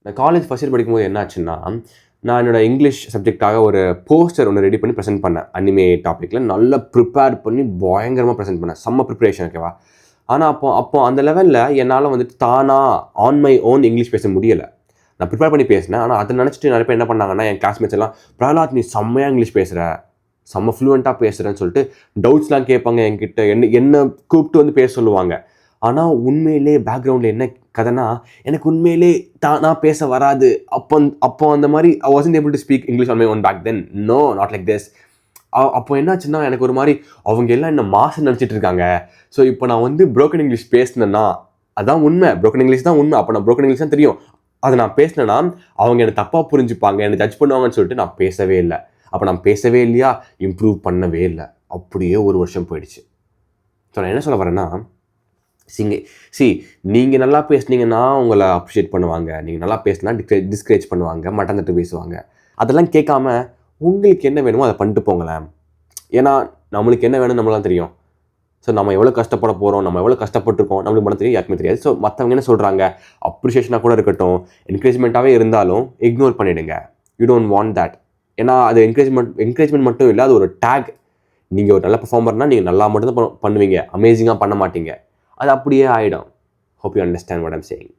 நான் college first year படிக்கும்போது என்ன ஆச்சுன்னா, நான் என்னோட இங்கிலீஷ் சப்ஜெக்டாக ஒரு போஸ்டர் ஒன்று ரெடி பண்ணி ப்ரெசென்ட் பண்ணேன். அனிமே டாப்பிக்கில் நல்லா ப்ரிப்பேர் பண்ணி பயங்கரமாக ப்ரெசென்ட் பண்ணேன். செம்ம ப்ரிப்பரேஷன் ஓகேவா. ஆனால் அப்போ அந்த லெவலில் என்னால் வந்துட்டு ஆன் மை ஓன் இங்கிலீஷ் பேச முடியலை. நான் ப்ரிப்பேர் பண்ணி பேசினேன். ஆனால் அதை நினச்சிட்டு நிறைய பேர் என்ன பண்ணாங்கன்னா, என் கிளாஸ்மேட்ஸ் எல்லாம் பிரகலாத் நீ செம்மையாக இங்கிலீஷ் பேசுகிற, செம்ம ஃப்ளூவெண்ட்டாக பேசுகிறேன்னு சொல்லிட்டு டவுட்ஸ்லாம் கேட்பாங்க என்கிட்ட. என்ன கூப்பிட்டு வந்து பேச சொல்லுவாங்க. ஆனால் உண்மையிலே பேக்ரவுண்டில் என்ன கதைனா, எனக்கு உண்மையிலே நான் பேச வராது. அப்போ அந்த மாதிரி I wasn't able to speak English on my own back then. No, not like this. அப்போ என்னாச்சுன்னா, எனக்கு ஒரு மாதிரி அவங்க எல்லாம் என்ன மாசம் நினச்சிட்டு இருக்காங்க. ஸோ இப்போ நான் வந்து ப்ரோக்கன் இங்கிலீஷ் பேசினேன்னா அதான் உண்மை. ப்ரோக்கன் இங்கிலீஷ் தான் உண்மை. அப்போ நான் ப்ரோக்கன் இங்கிலீஷ் தான் தெரியும். அதை நான் பேசினேன்னா அவங்க என்னை தப்பாக புரிஞ்சுப்பாங்க, என்னை ஜட்ஜ் பண்ணுவாங்கன்னு சொல்லிட்டு நான் பேசவே இல்லை. அப்போ நான் பேசவே இல்லையா, இம்ப்ரூவ் பண்ணவே இல்லை. அப்படியே ஒரு வருஷம் போயிடுச்சு. ஸோ நான் என்ன சொல்ல வரேன்னா, நீங்கள் நல்லா பேசுனீங்கன்னா உங்களை அப்ரிஷியேட் பண்ணுவாங்க. நீங்கள் நல்லா பேசினா டிஸ்கரேஜ் பண்ணுவாங்க, மட்டம் தட்டு பேசுவாங்க. அதெல்லாம் கேட்காம உங்களுக்கு என்ன வேணுமோ அதை பண்ணிட்டு போங்களேன். ஏன்னா நம்மளுக்கு என்ன வேணும்னு நம்மளாம் தெரியும். ஸோ நம்ம எவ்வளோ கஷ்டப்பட போகிறோம், நம்ம எவ்வளோ கஷ்டப்பட்டுருக்கோம் நம்மளுக்கு மட்டும் தெரியும், யாருக்குமே தெரியாது. ஸோ மற்றவங்க என்ன சொல்கிறாங்க, அப்ரிஷியேஷனாக கூட இருக்கட்டும், என்கரேஜ்மெண்ட்டாகவே இருந்தாலும் இக்னோர் பண்ணிவிடுங்க. You don't want that. ஏன்னா அது என்கரேஜ்மெண்ட் மட்டும் இல்லை, அது ஒரு டேக். நீங்கள் ஒரு நல்ல பெர்ஃபார்மர்னால் நீங்கள் நல்லா மட்டும்தான் பண்ணுவீங்க, அமேசிங்காக பண்ண மாட்டீங்க. அது அப்படியே ஆகிடும். Hope you understand what I'm saying.